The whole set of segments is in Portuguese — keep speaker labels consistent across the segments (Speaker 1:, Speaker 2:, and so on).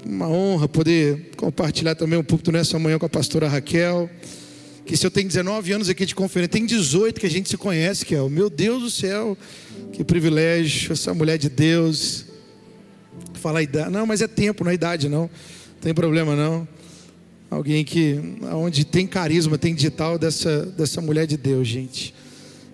Speaker 1: Uma honra poder compartilhar também um púlpito nessa manhã com a pastora Raquel. Que se eu tenho 19 anos aqui de conferência, tem 18 que a gente se conhece, que é o meu Deus do céu, que privilégio, essa mulher de Deus. Falar a idade, não, mas é tempo, não é idade não tem problema não. Alguém que, onde tem carisma, tem digital dessa mulher de Deus, gente.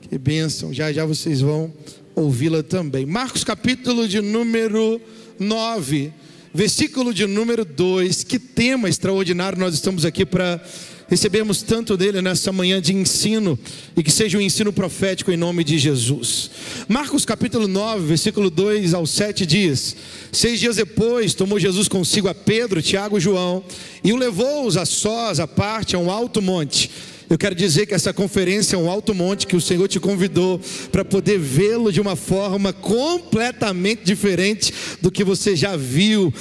Speaker 1: Que bênção, já vocês vão ouvi-la também. Marcos capítulo de número 9, versículo de número 2, que tema extraordinário nós estamos aqui para recebermos tanto dele nessa manhã de ensino, e que seja um ensino profético em nome de Jesus. Marcos capítulo 9, versículo 2 ao 7 diz: 6 dias depois tomou Jesus consigo a Pedro, Tiago e João, e o levou-os a sós, à parte, a um alto monte. Eu quero dizer que essa conferência é um alto monte que o Senhor te convidou para poder vê-lo de uma forma completamente diferente do que você já viu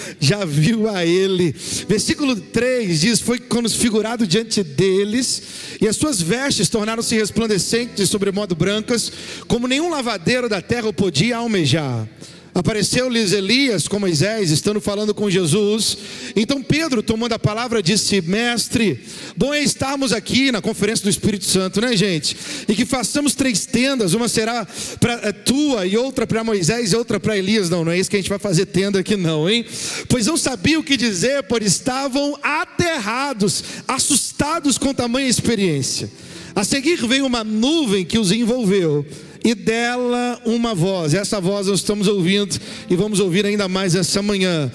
Speaker 1: a Ele. Versículo 3 diz: foi transfigurado diante deles, e as suas vestes tornaram-se resplandecentes e sobremodo brancas, como nenhum lavadeiro da terra o podia almejar. Apareceu-lhes Elias com Moisés, estando falando com Jesus. Então Pedro, tomando a palavra, disse: mestre, bom é estarmos aqui na conferência do Espírito Santo, né, gente? E que façamos 3 tendas, uma será para tua, e outra para Moisés, e outra para Elias. Não é isso que a gente vai fazer tenda aqui não, hein? Pois não sabiam o que dizer, pois estavam aterrados, assustados com tamanha experiência. A seguir veio uma nuvem que os envolveu, e dela uma voz. Essa voz nós estamos ouvindo e vamos ouvir ainda mais essa manhã.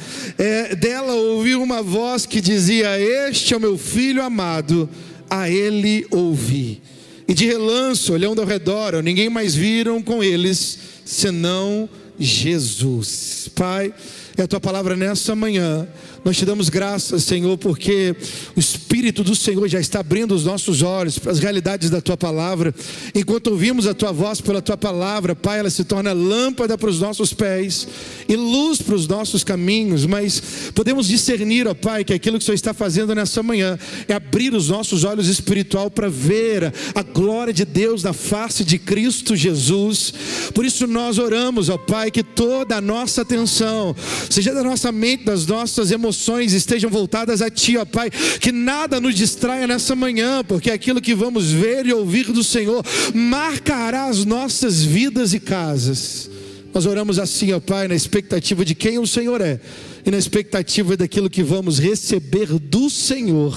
Speaker 1: Dela ouviu uma voz que dizia: este é o meu filho amado, a ele ouvi. E de relance, olhando ao redor, ninguém mais viram com eles senão Jesus. Pai, é a tua palavra nessa manhã. Nós te damos graças, Senhor, porque o Espírito do Senhor já está abrindo os nossos olhos para as realidades da tua palavra. Enquanto ouvimos a tua voz pela tua palavra, Pai, ela se torna lâmpada para os nossos pés e luz para os nossos caminhos. Mas podemos discernir, ó Pai, que aquilo que o Senhor está fazendo nessa manhã é abrir os nossos olhos espirituais para ver a glória de Deus na face de Cristo Jesus. Por isso nós oramos, ó Pai, que toda a nossa atenção, seja da nossa mente, das nossas emoções, estejam voltadas a Ti, ó Pai. Que nada nos distraia nessa manhã, porque aquilo que vamos ver e ouvir do Senhor marcará as nossas vidas e casas. Nós oramos assim, ó Pai, na expectativa de quem o Senhor é e na expectativa daquilo que vamos receber do Senhor,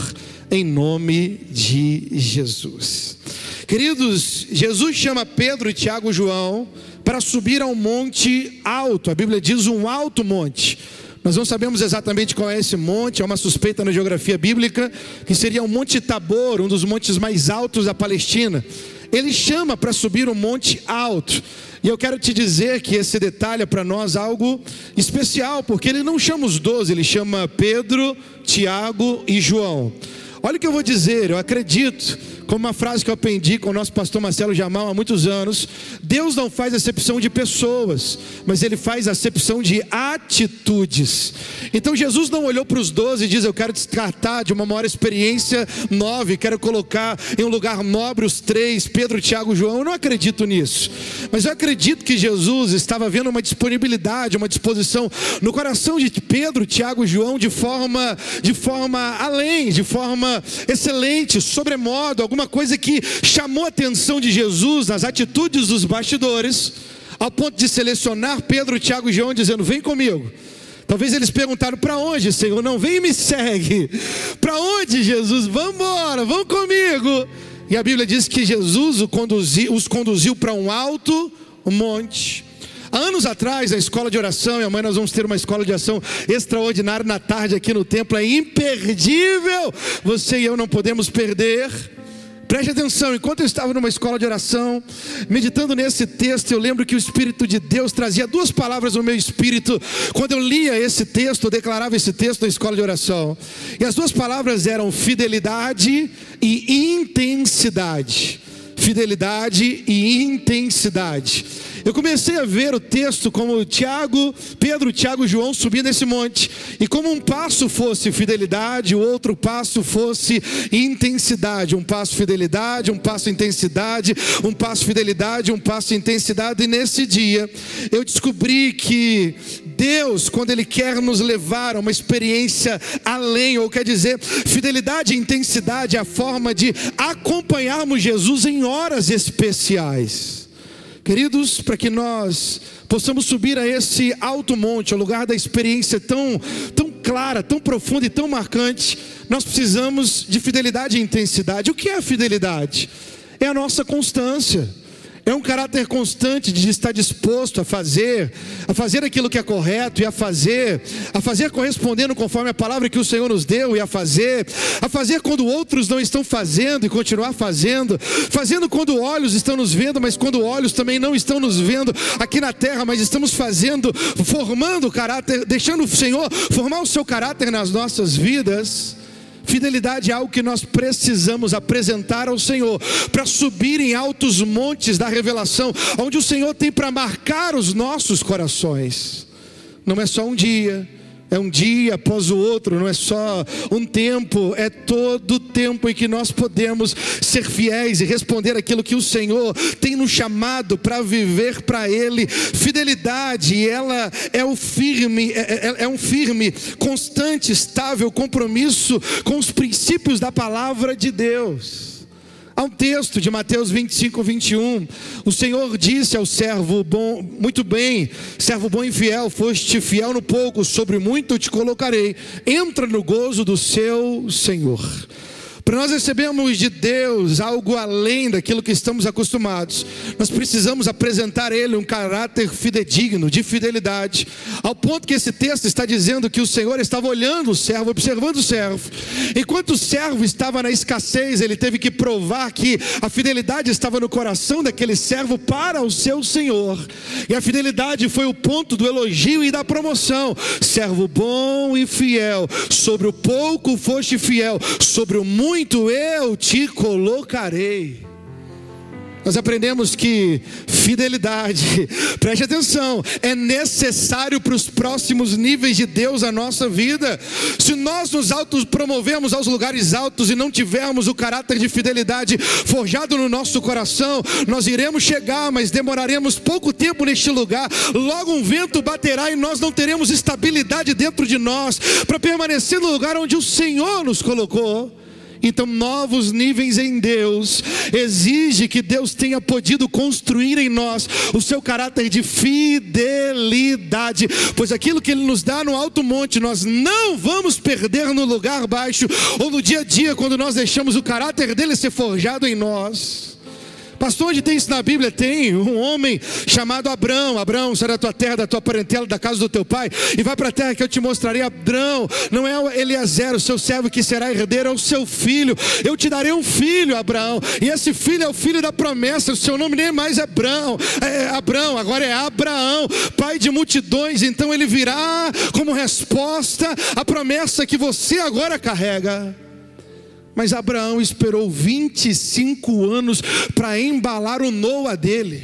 Speaker 1: em nome de Jesus. Queridos, Jesus chama Pedro, Tiago e João para subir a um monte alto. A Bíblia diz um alto monte. Nós não sabemos exatamente qual é esse monte, é uma suspeita na geografia bíblica, que seria o Monte Tabor, um dos montes mais altos da Palestina. Ele chama para subir um monte alto. E eu quero te dizer que esse detalhe é para nós algo especial, porque ele não chama os 12, ele chama Pedro, Tiago e João. Olha o que eu vou dizer, eu acredito, como uma frase que eu aprendi com o nosso pastor Marcelo Jamal há muitos anos: Deus não faz acepção de pessoas, mas Ele faz acepção de atitudes. Então Jesus não olhou para os 12 e diz: eu quero descartar de uma maior experiência 9, quero colocar em um lugar nobre os 3, Pedro, Tiago e João. Eu não acredito nisso, mas eu acredito que Jesus estava vendo uma disponibilidade, uma disposição no coração de Pedro, Tiago e João, de forma além, de forma excelente, sobremodo, alguma coisa que chamou a atenção de Jesus nas atitudes dos bastidores, ao ponto de selecionar Pedro, Tiago e João, dizendo: vem comigo. Talvez eles perguntaram: para onde, Senhor? Não, vem e me segue. Para onde, Jesus? Vamos embora, vão comigo. E a Bíblia diz que Jesus os conduziu para um alto monte. Há anos atrás, na escola de oração, e amanhã nós vamos ter uma escola de oração extraordinária na tarde aqui no templo, é imperdível, você e eu não podemos perder. Preste atenção, enquanto eu estava numa escola de oração, meditando nesse texto, eu lembro que o Espírito de Deus trazia 2 palavras no meu espírito. Quando eu lia esse texto, eu declarava esse texto na escola de oração, e as 2 palavras eram fidelidade e intensidade. Fidelidade e intensidade. Eu comecei a ver o texto como Pedro, Tiago e João subindo esse monte, e como um passo fosse fidelidade, o outro passo fosse intensidade. Um passo fidelidade, um passo intensidade, um passo fidelidade, um passo intensidade. E nesse dia eu descobri que Deus, quando Ele quer nos levar a uma experiência além, ou quer dizer, fidelidade e intensidade é a forma de acompanharmos Jesus em horas especiais. Queridos, para que nós possamos subir a esse alto monte, ao lugar da experiência tão clara, tão profunda e tão marcante, nós precisamos de fidelidade e intensidade. O que é a fidelidade? É a nossa constância. É um caráter constante de estar disposto a fazer aquilo que é correto e a fazer correspondendo conforme a palavra que o Senhor nos deu, e a fazer quando outros não estão fazendo e continuar fazendo quando olhos estão nos vendo, mas quando olhos também não estão nos vendo aqui na terra, mas estamos formando o caráter, deixando o Senhor formar o seu caráter nas nossas vidas. Fidelidade é algo que nós precisamos apresentar ao Senhor, para subir em altos montes da revelação, onde o Senhor tem para marcar os nossos corações. Não é só um dia, é um dia após o outro, não é só um tempo, é todo o tempo em que nós podemos ser fiéis e responder aquilo que o Senhor tem nos chamado para viver para Ele. Fidelidade, ela é um firme, constante, estável compromisso com os princípios da palavra de Deus. Há um texto de Mateus 25, 21, o Senhor disse ao servo bom: muito bem, servo bom e fiel, foste fiel no pouco, sobre muito te colocarei, entra no gozo do seu Senhor. Para nós recebermos de Deus algo além daquilo que estamos acostumados, nós precisamos apresentar a Ele um caráter fidedigno, de fidelidade, ao ponto que esse texto está dizendo que o Senhor estava olhando o servo, observando o servo. Enquanto o servo estava na escassez, ele teve que provar que a fidelidade estava no coração daquele servo para o seu Senhor, e a fidelidade foi o ponto do elogio e da promoção. Servo bom e fiel, sobre o pouco foste fiel, sobre o muito eu te colocarei. Nós aprendemos que fidelidade, preste atenção, é necessário para os próximos níveis de Deus na nossa vida. Se nós nos autopromovemos aos lugares altos e não tivermos o caráter de fidelidade forjado no nosso coração, nós iremos chegar, mas demoraremos pouco tempo neste lugar. Logo um vento baterá e nós não teremos estabilidade dentro de nós para permanecer no lugar onde o Senhor nos colocou. Então, novos níveis em Deus exige que Deus tenha podido construir em nós o seu caráter de fidelidade, pois aquilo que Ele nos dá no alto monte, nós não vamos perder no lugar baixo, ou no dia a dia, quando nós deixamos o caráter dele ser forjado em nós. Pastor, onde tem isso na Bíblia? Tem um homem chamado Abrão. Abrão, sai da tua terra, da tua parentela, da casa do teu pai, e vai para a terra que eu te mostrarei. Abrão, não é Eliezer, o seu servo, que será herdeiro, é o seu filho. Eu te darei um filho, Abraão, e esse filho é o filho da promessa. O seu nome nem mais é Abrão, agora é Abraão, pai de multidões. Então ele virá como resposta à promessa que você agora carrega. Mas Abraão esperou 25 anos para embalar o Noa dele,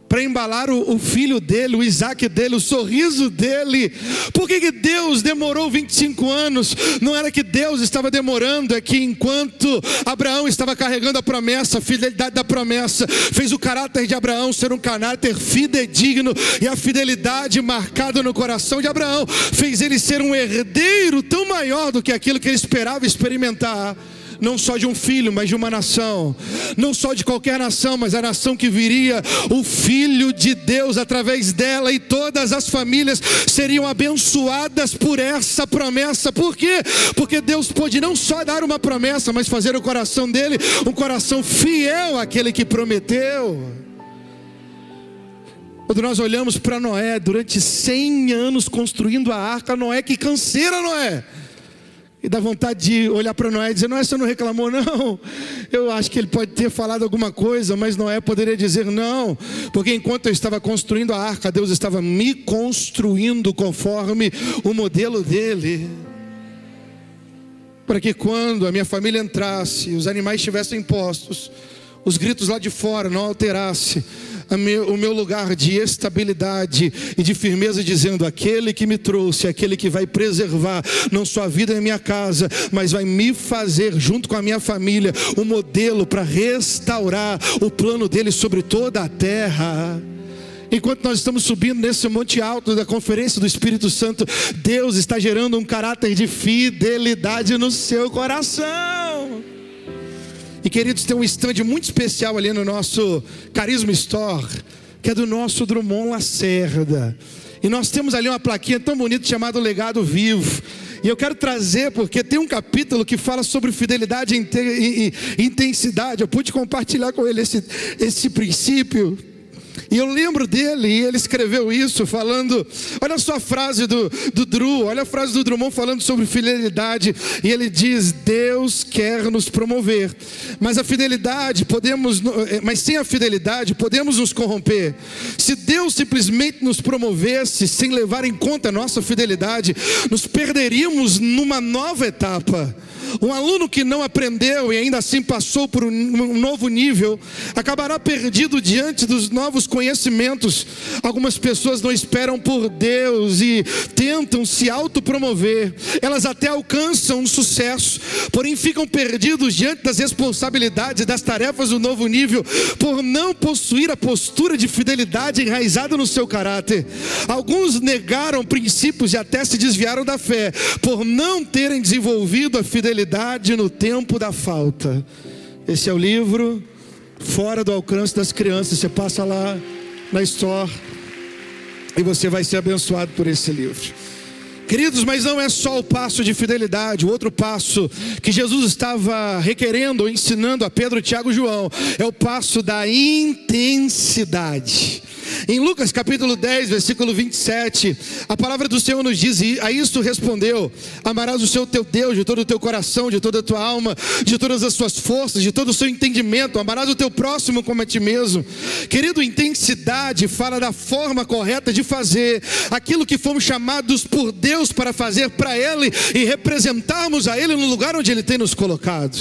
Speaker 1: para embalar o filho dele, o Isaac dele, o sorriso dele. Por que Deus demorou 25 anos? Não era que Deus estava demorando, é que enquanto Abraão estava carregando a promessa, a fidelidade da promessa fez o caráter de Abraão ser um caráter fidedigno, e a fidelidade marcada no coração de Abraão fez ele ser um herdeiro tão maior do que aquilo que ele esperava experimentar. Não só de um filho, mas de uma nação. Não só de qualquer nação, mas a nação que viria, o Filho de Deus através dela, e todas as famílias seriam abençoadas por essa promessa. Por quê? Porque Deus pôde não só dar uma promessa, mas fazer o coração dele um coração fiel àquele que prometeu. Quando nós olhamos para Noé, durante 100 anos construindo a arca, Noé, que canseira Noé! E dá vontade de olhar para Noé e dizer: Noé, você não reclamou? Não, eu acho que ele pode ter falado alguma coisa, mas Noé poderia dizer: não, porque enquanto eu estava construindo a arca, Deus estava me construindo conforme o modelo dele, para que quando a minha família entrasse, os animais estivessem postos, os gritos lá de fora não alterasse o meu lugar de estabilidade e de firmeza, dizendo: aquele que me trouxe, aquele que vai preservar não só a vida em minha casa, mas vai me fazer, junto com a minha família, um modelo para restaurar o plano dele sobre toda a terra. Enquanto nós estamos subindo nesse monte alto da conferência do Espírito Santo, Deus está gerando um caráter de fidelidade no seu coração. E queridos, tem um stand muito especial ali no nosso Carisma Store, que é do nosso Drummond Lacerda. E nós temos ali uma plaquinha tão bonita chamada Legado Vivo. E eu quero trazer, porque tem um capítulo que fala sobre fidelidade e intensidade. Eu pude compartilhar com ele esse princípio. E eu lembro dele, e ele escreveu isso falando, olha só a frase do Drew, olha a frase do Drummond falando sobre fidelidade. E ele diz: Deus quer nos promover, mas sem a fidelidade podemos nos corromper. Se Deus simplesmente nos promovesse sem levar em conta a nossa fidelidade, nos perderíamos numa nova etapa. Um aluno que não aprendeu e ainda assim passou por um novo nível, acabará perdido diante dos novos conhecimentos. Algumas pessoas não esperam por Deus e tentam se autopromover. Elas até alcançam um sucesso, porém ficam perdidos diante das responsabilidades e das tarefas do novo nível, por não possuir a postura de fidelidade enraizada no seu caráter. Alguns negaram princípios e até se desviaram da fé, por não terem desenvolvido a fidelidade no tempo da falta. Esse é o livro Fora do Alcance das Crianças. Você passa lá na Store e você vai ser abençoado por esse livro. Queridos, mas não é só o passo de fidelidade. O outro passo que Jesus estava requerendo ou ensinando a Pedro, Tiago e João é o passo da intensidade. Em Lucas capítulo 10, versículo 27, a palavra do Senhor nos diz: e a isto respondeu: amarás o Senhor teu Deus de todo o teu coração, de toda a tua alma, de todas as suas forças, de todo o seu entendimento. Amarás o teu próximo como a ti mesmo. Querido, intensidade fala da forma correta de fazer aquilo que fomos chamados por Deus para fazer para Ele e representarmos a Ele no lugar onde Ele tem nos colocado.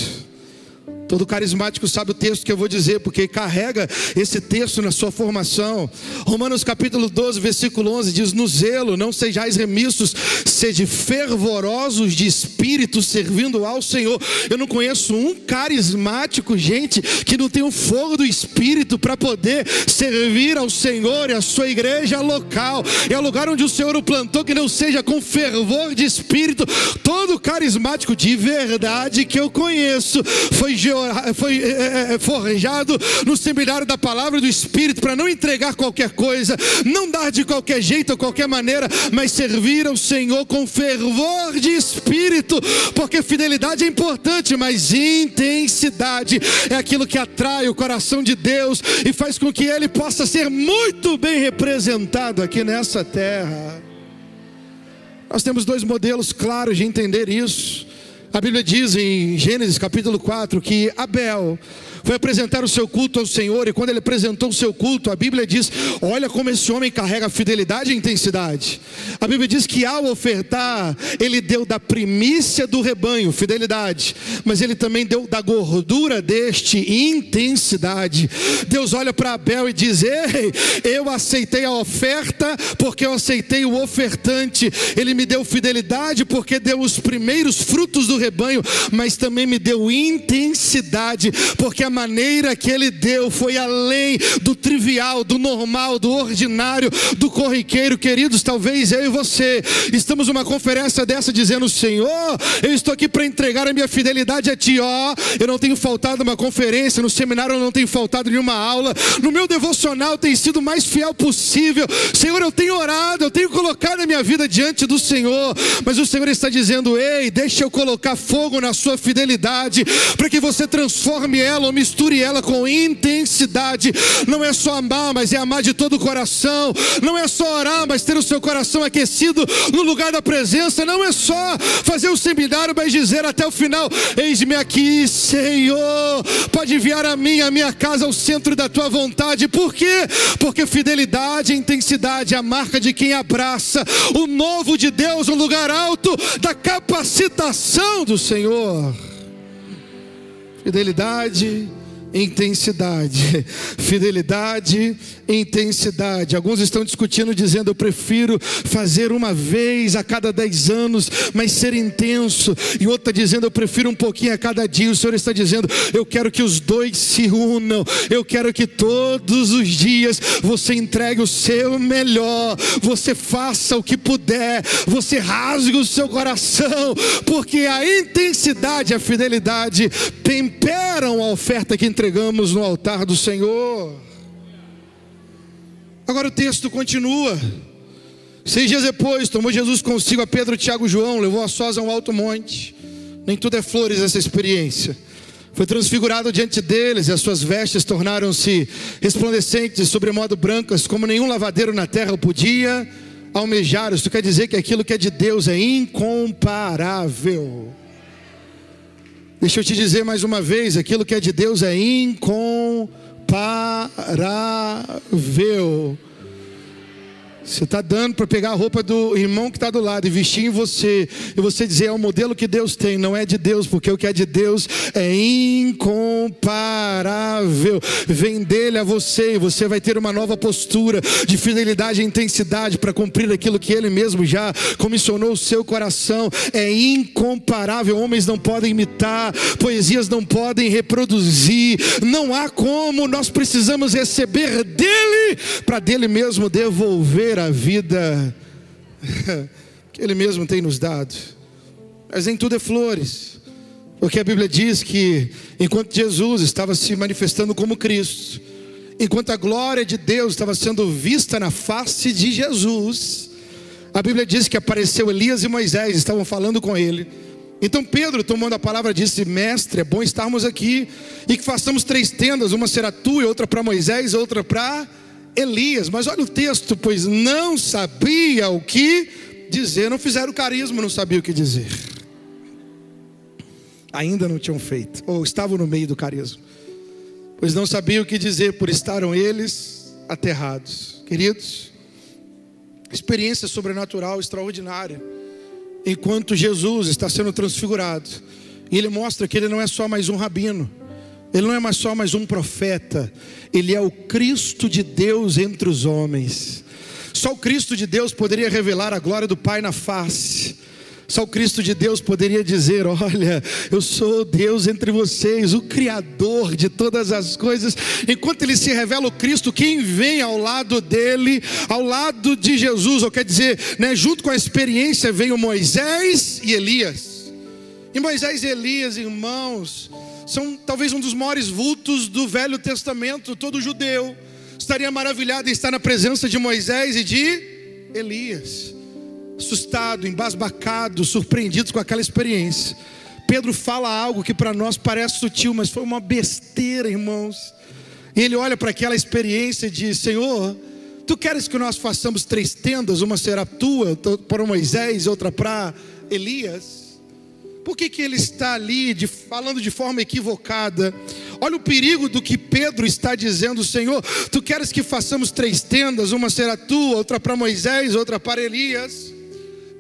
Speaker 1: Todo carismático sabe o texto que eu vou dizer, porque carrega esse texto na sua formação. Romanos capítulo 12, versículo 11 diz: no zelo não sejais remissos, sede fervorosos de espírito, servindo ao Senhor. Eu não conheço um carismático, gente, que não tem o fogo do Espírito para poder servir ao Senhor e à sua igreja local. É o lugar onde o Senhor o plantou, que não seja com fervor de espírito. Todo carismático de verdade que eu conheço foi forjado no seminário da palavra do Espírito, para não entregar qualquer coisa, não dar de qualquer jeito ou qualquer maneira, mas servir ao Senhor com fervor de espírito, porque fidelidade é importante, mas intensidade é aquilo que atrai o coração de Deus e faz com que Ele possa ser muito bem representado aqui nessa terra. Nós temos dois modelos claros de entender isso. A Bíblia diz em Gênesis capítulo 4 que Abel foi apresentar o seu culto ao Senhor, e quando ele apresentou o seu culto, a Bíblia diz: olha como esse homem carrega fidelidade e intensidade. A Bíblia diz que ao ofertar, ele deu da primícia do rebanho, fidelidade, mas ele também deu da gordura deste, intensidade. Deus olha para Abel e diz: ei, eu aceitei a oferta porque eu aceitei o ofertante. Ele me deu fidelidade porque deu os primeiros frutos do rebanho, mas também me deu intensidade, porque a maneira que ele deu foi além do trivial, do normal, do ordinário, do corriqueiro. Queridos, talvez eu e você estamos numa conferência dessa dizendo: Senhor, eu estou aqui para entregar a minha fidelidade a Ti. Eu não tenho faltado uma conferência, no seminário eu não tenho faltado nenhuma aula, no meu devocional tem sido o mais fiel possível. Senhor, eu tenho orado, eu tenho colocado a minha vida diante do Senhor, mas o Senhor está dizendo: ei, deixa eu colocar fogo na sua fidelidade, para que você transforme ela ou misture ela com intensidade. Não é só amar, mas é amar de todo o coração. Não é só orar, mas ter o seu coração aquecido no lugar da presença. Não é só fazer o seminário, mas dizer até o final: eis-me aqui, Senhor, pode enviar a mim, a minha casa, ao centro da tua vontade. Por quê? Porque fidelidade e intensidade é a marca de quem abraça o novo de Deus, um lugar alto da capacitação do Senhor. Fidelidade intensidade. Fidelidade, intensidade. Alguns estão discutindo, dizendo: eu prefiro fazer uma vez a cada 10 anos, mas ser intenso. E outro está dizendo: eu prefiro um pouquinho a cada dia. O Senhor está dizendo: eu quero que os dois se unam. Eu quero que todos os dias você entregue o seu melhor, você faça o que puder, você rasgue o seu coração, porque a intensidade e a fidelidade temperam a oferta que entregamos no altar do Senhor. Agora o texto continua. 6 dias depois, tomou Jesus consigo a Pedro, Tiago e João, levou a sós a um alto monte. Nem tudo é flores essa experiência. Foi transfigurado diante deles, e as suas vestes tornaram-se resplandecentes, sobremodo brancas, como nenhum lavadeiro na terra podia almejar. Isso quer dizer que aquilo que é de Deus é incomparável. Deixa eu te dizer mais uma vez: aquilo que é de Deus é incomparável. Você está dando para pegar a roupa do irmão que está do lado e vestir em você, e você dizer: é o modelo que Deus tem. Não é de Deus, porque o que é de Deus é incomparável. Vem dele a você, e você vai ter uma nova postura de fidelidade e intensidade para cumprir aquilo que ele mesmo já comissionou o seu coração. É incomparável. Homens não podem imitar, poesias não podem reproduzir, não há como. Nós precisamos receber dele, para dele mesmo devolver a vida que ele mesmo tem nos dado. Mas nem tudo é flores, porque a Bíblia diz que enquanto Jesus estava se manifestando como Cristo, enquanto a glória de Deus estava sendo vista na face de Jesus, a Bíblia diz que apareceu Elias e Moisés, estavam falando com ele. Então Pedro, tomando a palavra, disse: mestre, é bom estarmos aqui, e que façamos 3 tendas, uma será tua, e outra para Moisés, outra para Elias. Mas olha o texto: pois não sabia o que dizer. Não fizeram carisma, não sabia o que dizer. Ainda não tinham feito, ou estavam no meio do carisma. Pois não sabiam o que dizer, por estaram eles aterrados. Queridos, experiência sobrenatural extraordinária. Enquanto Jesus está sendo transfigurado, e ele mostra que ele não é só mais um rabino, ele não é só mais um profeta, ele é o Cristo de Deus entre os homens. Só o Cristo de Deus poderia revelar a glória do Pai na face. Só o Cristo de Deus poderia dizer: olha, eu sou Deus entre vocês, o Criador de todas as coisas. Enquanto ele se revela o Cristo, quem vem ao lado dele, ao lado de Jesus, ou quer dizer, junto com a experiência, vem o Moisés e Elias. E Moisés e Elias, irmãos, são talvez um dos maiores vultos do Velho Testamento. Todo judeu estaria maravilhado em estar na presença de Moisés e de Elias. Assustado, embasbacado, surpreendidos com aquela experiência, Pedro fala algo que para nós parece sutil, mas foi uma besteira, irmãos. E ele olha para aquela experiência e diz: Senhor, tu queres que nós façamos 3 tendas, uma será tua, para Moisés, outra para Elias? Por que ele está ali falando de forma equivocada? Olha o perigo do que Pedro está dizendo: Senhor, tu queres que façamos 3 tendas, uma será tua, outra para Moisés, outra para Elias?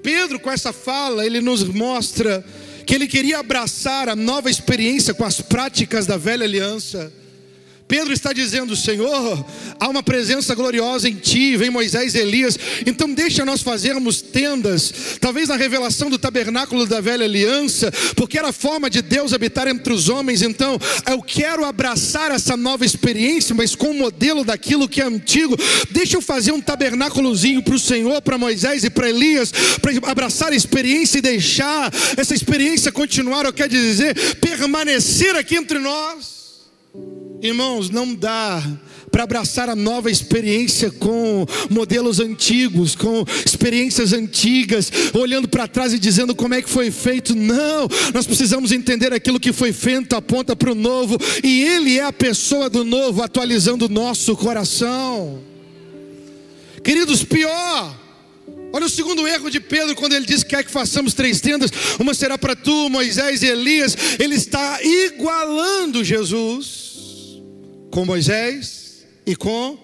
Speaker 1: Pedro, com essa fala, ele nos mostra que ele queria abraçar a nova experiência com as práticas da velha aliança. Pedro está dizendo: Senhor, há uma presença gloriosa em ti, vem Moisés e Elias, então deixa nós fazermos tendas, talvez na revelação do tabernáculo da velha aliança, porque era a forma de Deus habitar entre os homens. Então eu quero abraçar essa nova experiência, mas com o modelo daquilo que é antigo. Deixa eu fazer um tabernáculozinho para o Senhor, para Moisés e para Elias, para abraçar a experiência e deixar essa experiência continuar, ou quer dizer, permanecer aqui entre nós. Irmãos, não dá para abraçar a nova experiência com modelos antigos, com experiências antigas, olhando para trás e dizendo como é que foi feito. Não, nós precisamos entender aquilo que foi feito, aponta para o novo, e Ele é a pessoa do novo, atualizando o nosso coração. Queridos, pior, olha o segundo erro de Pedro, quando ele diz que quer que façamos 3 tendas, uma será para tu, Moisés e Elias. Ele está igualando Jesus com Moisés e com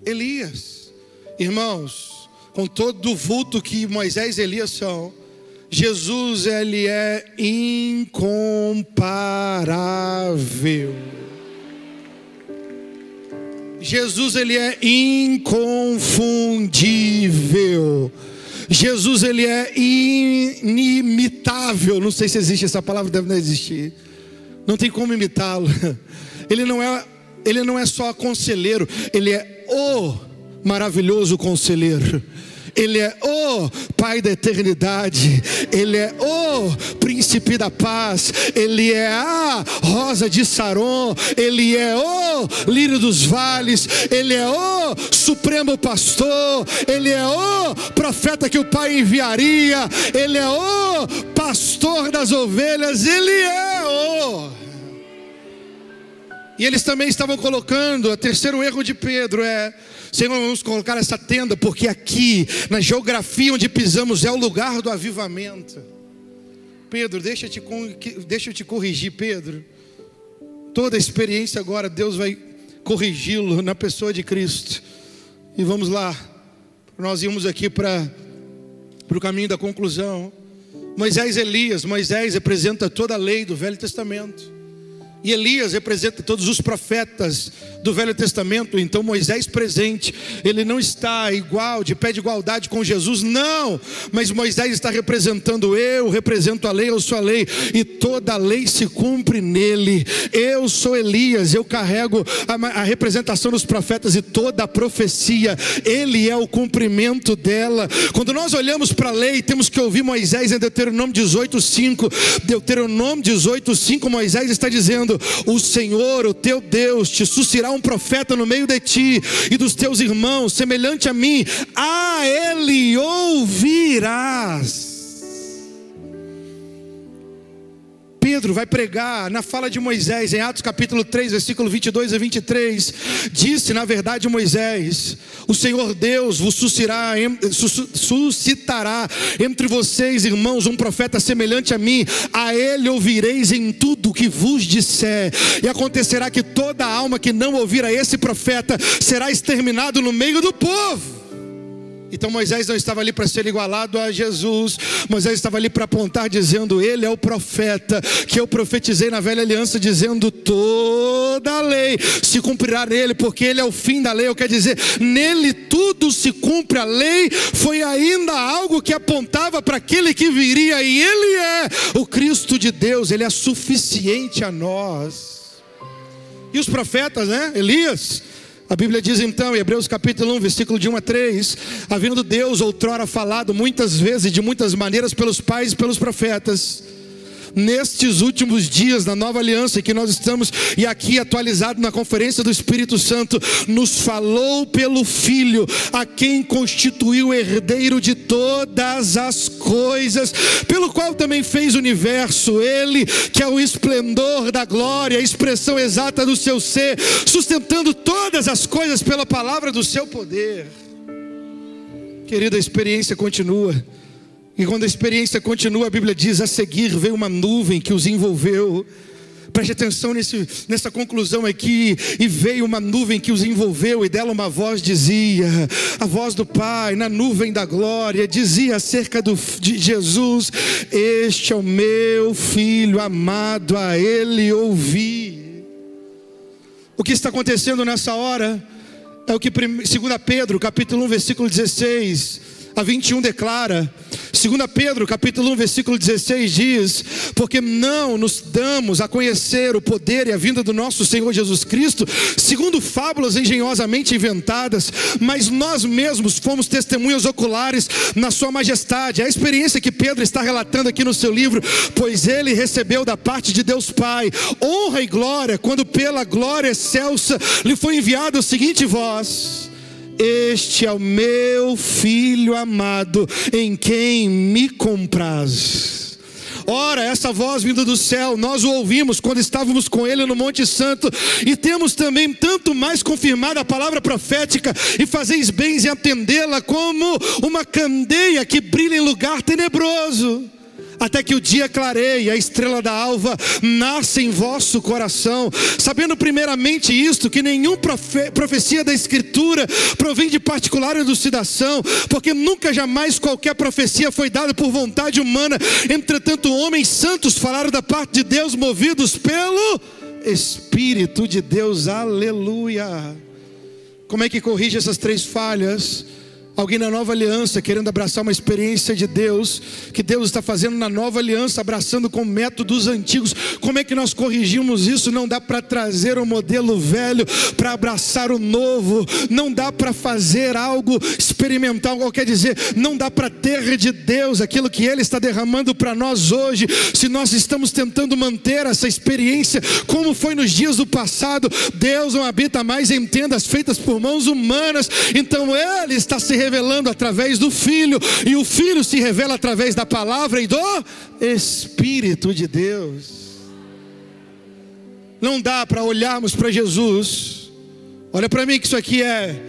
Speaker 1: Elias. Irmãos, com todo o vulto que Moisés e Elias são, Jesus, ele é incomparável. Jesus, ele é inconfundível. Jesus, ele é inimitável. Não sei se existe essa palavra, deve não existir. Não tem como imitá-lo. Ele não é só conselheiro, ele é o maravilhoso conselheiro. Ele é o Pai da eternidade. Ele é o príncipe da paz. Ele é a rosa de Saron. Ele é o lírio dos vales. Ele é o supremo pastor. Ele é o profeta que o Pai enviaria. Ele é o pastor das ovelhas. Ele é o... E eles também estavam colocando, o terceiro erro de Pedro é: Senhor, vamos colocar essa tenda, porque aqui, na geografia onde pisamos, é o lugar do avivamento. Pedro, deixa eu te corrigir, Pedro. Toda a experiência agora, Deus vai corrigi-lo na pessoa de Cristo. E vamos lá, nós íamos aqui para o caminho da conclusão. Moisés e Elias. Moisés representa toda a lei do Velho Testamento, e Elias representa todos os profetas do Velho Testamento. Então Moisés presente, ele não está igual, de pé de igualdade com Jesus, não. Mas Moisés está representando: eu represento a lei, eu sou a lei, e toda a lei se cumpre nele. Eu sou Elias, eu carrego a representação dos profetas e toda a profecia. Ele é o cumprimento dela. Quando nós olhamos para a lei, temos que ouvir Moisés em Deuteronômio 18:5. Deuteronômio 18:5, Moisés está dizendo: o Senhor, o teu Deus, te suscitará um profeta no meio de ti e dos teus irmãos, semelhante a mim, a ele ouvirás. Pedro vai pregar na fala de Moisés, em Atos capítulo 3, versículo 22 a 23, disse na verdade Moisés: o Senhor Deus vos suscitará entre vocês, irmãos, um profeta semelhante a mim, a ele ouvireis em tudo que vos disser, e acontecerá que toda alma que não ouvir a esse profeta será exterminado no meio do povo. Então Moisés não estava ali para ser igualado a Jesus. Moisés estava ali para apontar, dizendo: ele é o profeta que eu profetizei na velha aliança, dizendo: toda a lei se cumprirá nele, porque ele é o fim da lei. Eu quero dizer, nele tudo se cumpre. A lei foi ainda algo que apontava para aquele que viria, e ele é o Cristo de Deus. Ele é suficiente a nós. E os profetas, né? Elias, a Bíblia diz então, em Hebreus capítulo 1, versículo de 1 a 3, havendo Deus outrora falado muitas vezes, de muitas maneiras, pelos pais e pelos profetas, nestes últimos dias, na nova aliança que nós estamos, e aqui atualizado na conferência do Espírito Santo, nos falou pelo Filho, a quem constituiu herdeiro de todas as coisas, pelo qual também fez o universo. Ele que é o esplendor da glória, a expressão exata do seu ser, sustentando todas as coisas pela palavra do seu poder. Querida, a experiência continua. E quando a experiência continua, a Bíblia diz: a seguir veio uma nuvem que os envolveu. Preste atenção nessa conclusão aqui. E veio uma nuvem que os envolveu, e dela uma voz dizia, a voz do Pai na nuvem da glória, dizia acerca de Jesus: este é o meu Filho amado, a ele ouvi. O que está acontecendo nessa hora é o que 2 Pedro capítulo 1 versículo 16 a 21 declara. 2 Pedro capítulo 1 versículo 16 diz: porque não nos damos a conhecer o poder e a vinda do nosso Senhor Jesus Cristo segundo fábulas engenhosamente inventadas, mas nós mesmos fomos testemunhas oculares na sua majestade. A experiência que Pedro está relatando aqui no seu livro: pois ele recebeu da parte de Deus Pai honra e glória, quando pela glória excelsa lhe foi enviada a seguinte voz: este é o meu Filho amado, em quem me compraz. Ora, essa voz vindo do céu, nós o ouvimos quando estávamos com ele no Monte Santo, e temos também tanto mais confirmado a palavra profética, e fazeis bem em atendê-la, como uma candeia que brilha em lugar tenebroso, até que o dia clareie e a estrela da alva nasce em vosso coração, sabendo primeiramente isto, que nenhuma profecia da Escritura provém de particular elucidação, porque nunca jamais qualquer profecia foi dada por vontade humana. Entretanto, homens santos falaram da parte de Deus, movidos pelo Espírito de Deus. Aleluia. Como é que corrige essas 3 falhas? Alguém na nova aliança querendo abraçar uma experiência de Deus, que Deus está fazendo na nova aliança, abraçando com métodos antigos. Como é que nós corrigimos isso? Não dá para trazer o modelo velho para abraçar o novo. Não dá para fazer algo experimental, quer dizer, não dá para ter de Deus aquilo que Ele está derramando para nós hoje, se nós estamos tentando manter essa experiência como foi nos dias do passado. Deus não habita mais em tendas feitas por mãos humanas, então Ele está se revelando através do Filho, e o Filho se revela através da palavra e do Espírito de Deus. Não dá para olharmos para Jesus. Olha para mim que isso aqui é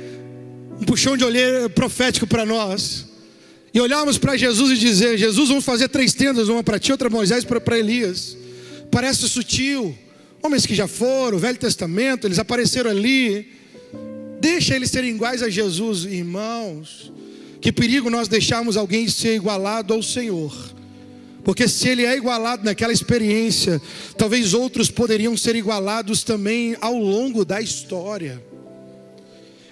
Speaker 1: um puxão de orelha profético para nós. E olharmos para Jesus e dizer: Jesus, vamos fazer 3 tendas, uma para ti, outra para Moisés, para Elias. Parece sutil. Homens que já foram, o Velho Testamento, eles apareceram ali. Deixa eles serem iguais a Jesus. Irmãos, que perigo nós deixarmos alguém ser igualado ao Senhor. Porque se ele é igualado naquela experiência, talvez outros poderiam ser igualados também ao longo da história.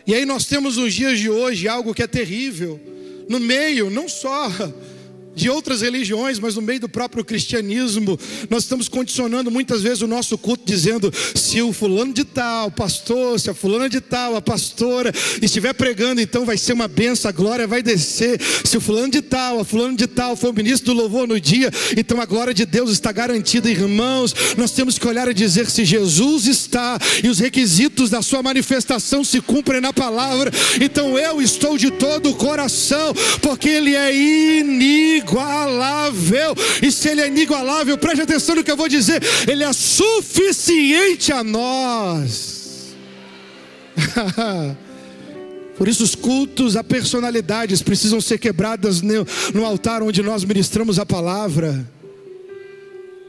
Speaker 1: E aí nós temos nos dias de hoje algo que é terrível, no meio não só de outras religiões, mas no meio do próprio cristianismo. Nós estamos condicionando muitas vezes o nosso culto, dizendo: se o fulano de tal, pastor, se a fulana de tal, a pastora, estiver pregando, então vai ser uma benção, a glória vai descer. Se o fulano de tal, a fulana de tal for o ministro do louvor no dia, então a glória de Deus está garantida. Irmãos, nós temos que olhar e dizer: se Jesus está e os requisitos da sua manifestação se cumprem na palavra, então eu estou de todo o coração, porque Ele é inigualável. E se Ele é inigualável, preste atenção no que eu vou dizer, Ele é suficiente a nós. Por isso os cultos a personalidades precisam ser quebradas no altar onde nós ministramos a palavra.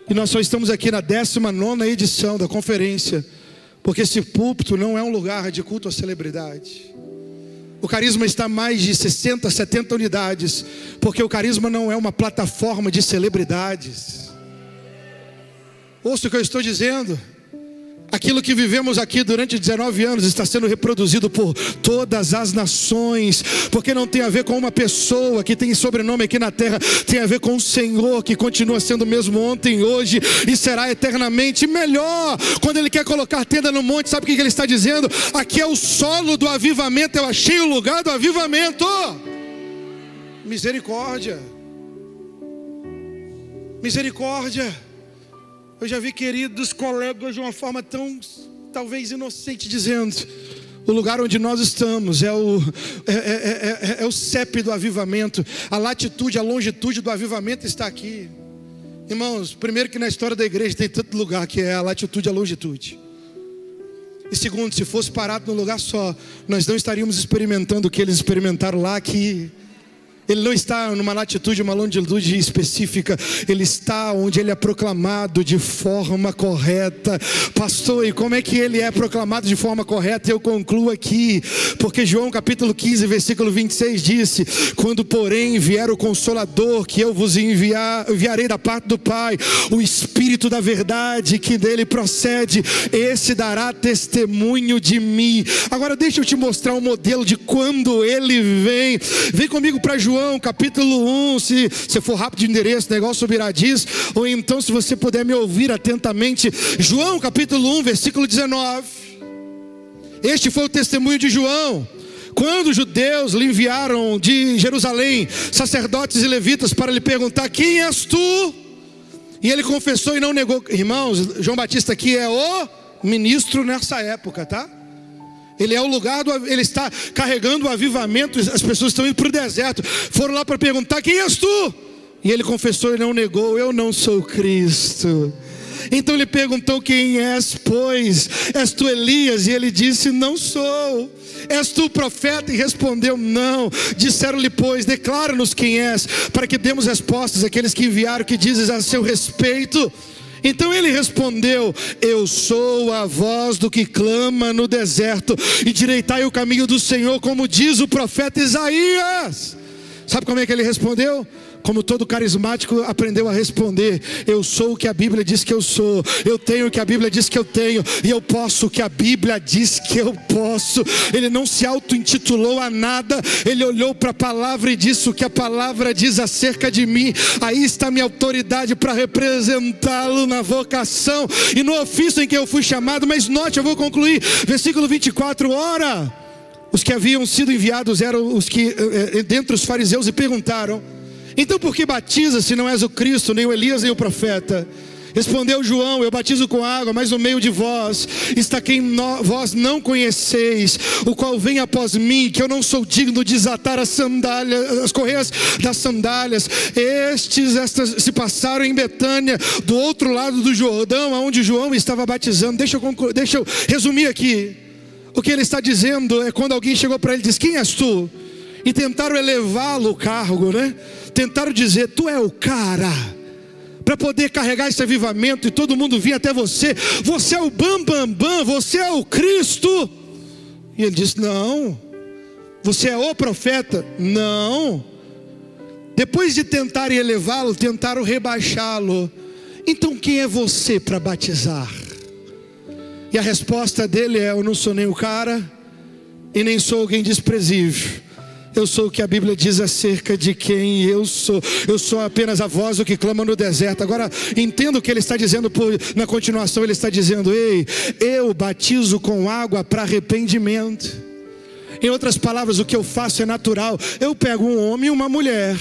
Speaker 1: E nós só estamos aqui na 19ª edição da conferência, porque esse púlpito não é um lugar de culto à celebridade. O Carisma está a mais de 60, 70 unidades, porque o Carisma não é uma plataforma de celebridades. Ouça o que eu estou dizendo. Aquilo que vivemos aqui durante 19 anos está sendo reproduzido por todas as nações, porque não tem a ver com uma pessoa que tem sobrenome aqui na terra, tem a ver com o Senhor, que continua sendo o mesmo ontem, hoje e será eternamente. Melhor, quando Ele quer colocar tenda no monte, sabe o que Ele está dizendo? Aqui é o solo do avivamento, eu achei o lugar do avivamento. Misericórdia, misericórdia. Eu já vi queridos colegas de uma forma tão, talvez inocente, dizendo: o lugar onde nós estamos é o CEP do avivamento. A latitude, a longitude do avivamento está aqui. Irmãos, primeiro que na história da igreja tem tanto lugar que é a latitude e a longitude. E segundo, se fosse parado num lugar só, nós não estaríamos experimentando o que eles experimentaram lá aqui. Ele não está numa latitude, uma longitude específica. Ele está onde Ele é proclamado de forma correta. Pastor, e como é que Ele é proclamado de forma correta? Eu concluo aqui, porque João capítulo 15, versículo 26 disse: quando porém vier o Consolador, que eu vos enviarei da parte do Pai, o Espírito da verdade que dele procede, esse dará testemunho de mim. Agora deixa eu te mostrar um modelo de quando Ele vem. Vem comigo para João capítulo 1, se você for rápido de endereço, negócio subirá diz, ou então se você puder me ouvir atentamente, João capítulo 1, versículo 19. Este foi o testemunho de João, quando os judeus lhe enviaram de Jerusalém sacerdotes e levitas para lhe perguntar: quem és tu? E ele confessou e não negou. Irmãos, João Batista aqui é o ministro nessa época, tá? Ele é o lugar, ele está carregando o avivamento. As pessoas estão indo para o deserto, foram lá para perguntar: quem és tu? E ele confessou e não negou: eu não sou Cristo. Então ele perguntou: quem és, pois? És tu Elias? E ele disse: não sou. És tu o profeta? E respondeu: não. Disseram-lhe, pois, declara-nos quem és, para que demos respostas àqueles que enviaram, que dizes a seu respeito. Então ele respondeu: eu sou a voz do que clama no deserto, endireitai o caminho do Senhor, como diz o profeta Isaías. Sabe como é que ele respondeu? como todo carismático aprendeu a responder: eu sou o que a Bíblia diz que eu sou, eu tenho o que a Bíblia diz que eu tenho, e eu posso o que a Bíblia diz que eu posso. Ele não se auto-intitulou a nada, ele olhou para a palavra e disse: o que a palavra diz acerca de mim, aí está a minha autoridade para representá-lo na vocação e no ofício em que eu fui chamado. Mas note, eu vou concluir, versículo 24: ora, os que haviam sido enviados eram os que dentre os fariseus, e perguntaram: então por que batiza se não és o Cristo, nem o Elias, nem o profeta? Respondeu João: eu batizo com água, mas no meio de vós está quem vós não conheceis, o qual vem após mim, que eu não sou digno de desatar as correias das sandálias. Estas se passaram em Betânia, do outro lado do Jordão, onde João estava batizando. Deixa eu resumir aqui. O que ele está dizendo é quando alguém chegou para ele e disse: quem és tu? E tentaram elevá-lo o cargo, né? Tentaram dizer: tu é o cara para poder carregar esse avivamento e todo mundo vir até você. Você é o bam, você é o Cristo. E ele disse: não. Você é o profeta? Não. Depois de tentarem elevá-lo, tentaram rebaixá-lo. Então quem é você para batizar? E a resposta dele é: eu não sou nem o cara e nem sou alguém desprezível. Eu sou o que a Bíblia diz acerca de quem eu sou. Eu sou apenas a voz do que clama no deserto. Agora, entenda o que ele está dizendo na continuação. Ele está dizendo: ei, eu batizo com água para arrependimento. Em outras palavras, o que eu faço é natural. Eu pego um homem e uma mulher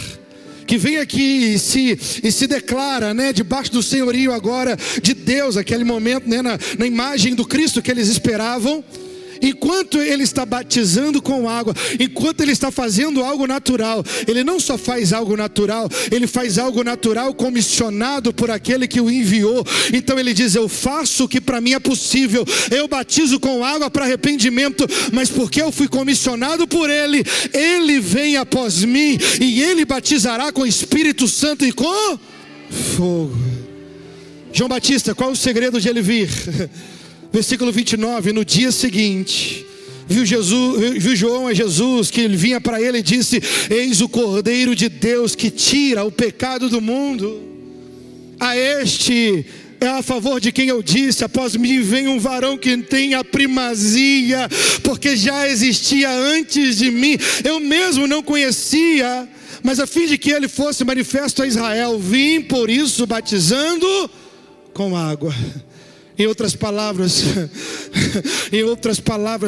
Speaker 1: que vem aqui e se declara, né, debaixo do senhorio agora de Deus, aquele momento, né, na imagem do Cristo que eles esperavam. Enquanto ele está batizando com água, enquanto ele está fazendo algo natural, ele não só faz algo natural, ele faz algo natural comissionado por aquele que o enviou. Então ele diz: eu faço o que para mim é possível, eu batizo com água para arrependimento, mas porque eu fui comissionado por ele, ele vem após mim e ele batizará com Espírito Santo e com fogo. João Batista, qual é o segredo de ele vir? Versículo 29, no dia seguinte, viu João a Jesus, que ele vinha para ele e disse: eis o Cordeiro de Deus que tira o pecado do mundo. A este é a favor de quem eu disse: após mim vem um varão que tem a primazia, porque já existia antes de mim, eu mesmo não conhecia, mas a fim de que ele fosse manifesto a Israel, vim por isso batizando com água. Em outras palavras,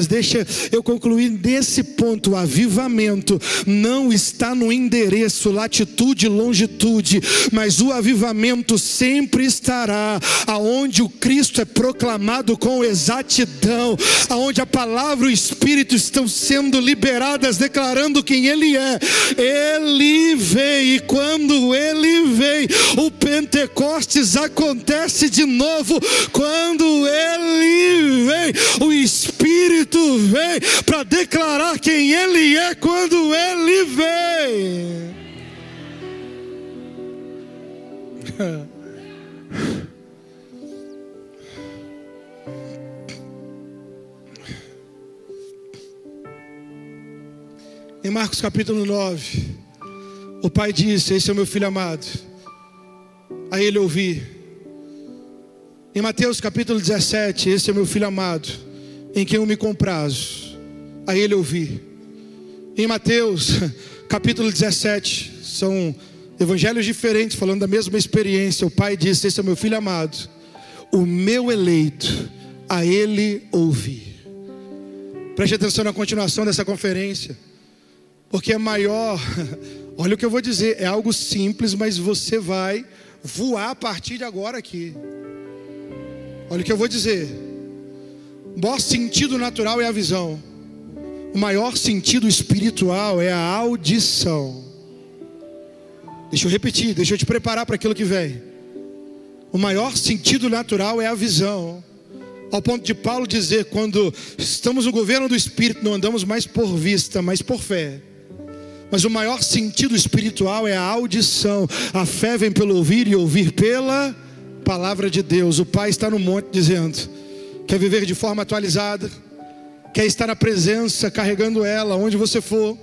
Speaker 1: deixa eu concluir nesse ponto: o avivamento não está no endereço, latitude e longitude, mas o avivamento sempre estará aonde o Cristo é proclamado com exatidão, aonde a palavra e o Espírito estão sendo liberadas, declarando quem Ele é. Ele vem, e quando Ele vem, o Pentecostes acontece de novo. Quando Ele vem, o Espírito vem para declarar quem Ele é quando Ele vem. Em Marcos capítulo 9, o Pai disse: esse é o meu filho amado, a Ele ouvi. Em Mateus capítulo 17, esse é meu filho amado, em quem eu me comprazo, a Ele ouvi. Em Mateus capítulo 17, são evangelhos diferentes falando da mesma experiência. O Pai disse: esse é meu filho amado, o meu eleito, a Ele ouvi. Preste atenção na continuação dessa conferência, porque é maior. Olha o que eu vou dizer, é algo simples, mas você vai voar a partir de agora aqui. Olha o que eu vou dizer. O maior sentido natural é a visão. O maior sentido espiritual é a audição. Deixa eu repetir, deixa eu te preparar para aquilo que vem. O maior sentido natural é a visão. Ao ponto de Paulo dizer: quando estamos no governo do Espírito, não andamos mais por vista, mas por fé. Mas o maior sentido espiritual é a audição. A fé vem pelo ouvir e ouvir pela palavra de Deus. O Pai está no monte dizendo: quer viver de forma atualizada? Quer estar na presença, carregando ela onde você for?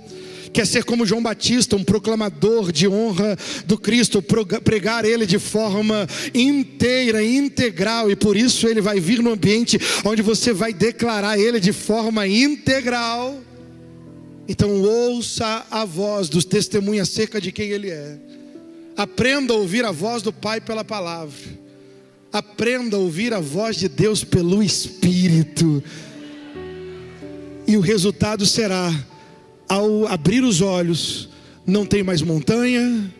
Speaker 1: quer ser como João Batista, um proclamador de honra do Cristo, pregar Ele de forma inteira, integral, e por isso Ele vai vir no ambiente onde você vai declarar Ele de forma integral. Então ouça a voz dos testemunhos acerca de quem Ele é. Aprenda a ouvir a voz do Pai pela palavra. Aprenda a ouvir a voz de Deus pelo Espírito. E o resultado será, ao abrir os olhos, não tem mais montanha,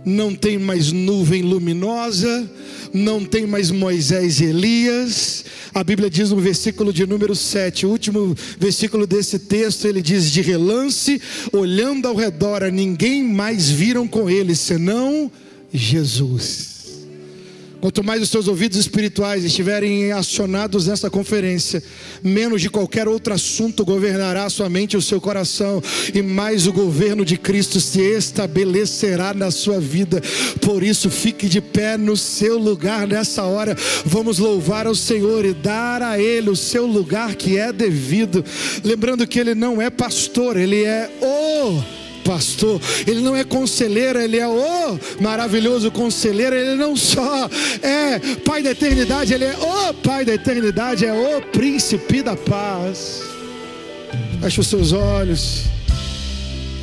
Speaker 1: não tem mais nuvem luminosa, não tem mais Moisés e Elias. A Bíblia diz no versículo de número 7, o último versículo desse texto, ele diz: de relance, olhando ao redor, a ninguém mais viram com ele, senão Jesus. Quanto mais os seus ouvidos espirituais estiverem acionados nessa conferência, menos de qualquer outro assunto governará a sua mente e o seu coração, e mais o governo de Cristo se estabelecerá na sua vida. Por isso, fique de pé no seu lugar nessa hora. Vamos louvar ao Senhor e dar a Ele o seu lugar que é devido. Lembrando que Ele não é pastor, Ele é o pastor. Ele não é conselheiro, Ele é o maravilhoso conselheiro. Ele não só é Pai da eternidade, Ele é o Pai da eternidade, é o príncipe da paz. Feche os seus olhos.